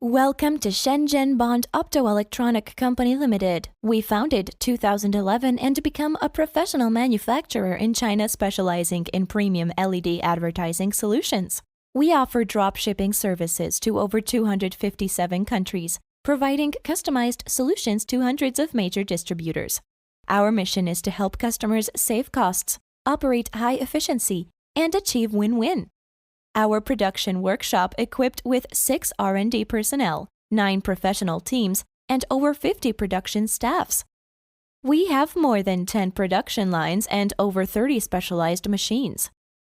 Welcome to Shenzhen Bond Optoelectronic Company Limited. We founded 2011 and become a professional manufacturer in China specializing in premium LED advertising solutions. We offer drop shipping services to over 257 countries, providing customized solutions to hundreds of major distributors. Our mission is to help customers save costs, operate high efficiency, and achieve win-win. Our production workshop equipped with 6 R&D personnel, 9 professional teams, and over 50 production staffs. We have more than 10 production lines and over 30 specialized machines.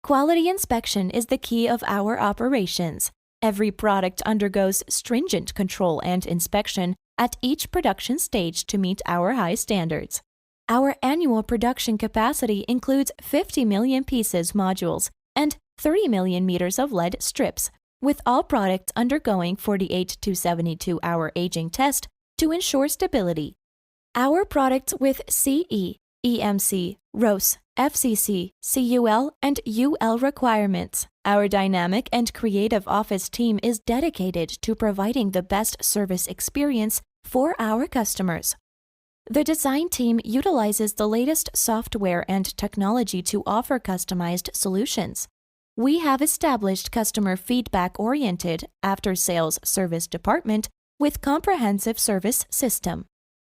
Quality inspection is the key of our operations. Every product undergoes stringent control and inspection at each production stage to meet our high standards. Our annual production capacity includes 50 million pieces modules and 3 million meters of LED strips, with all products undergoing 48 to 72-hour aging test to ensure stability. Our products with CE, EMC, RoHS, FCC, CUL, and UL requirements. Our dynamic and creative office team is dedicated to providing the best service experience for our customers. The design team utilizes the latest software and technology to offer customized solutions. We have established customer feedback-oriented after-sales service department with comprehensive service system.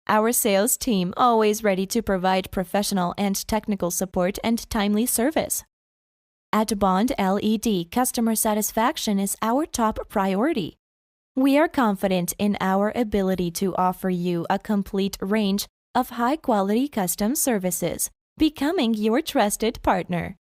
Our sales team always ready to provide professional and technical support and timely service. At Bond LED, customer satisfaction is our top priority. We are confident in our ability to offer you a complete range of high-quality custom services, becoming your trusted partner.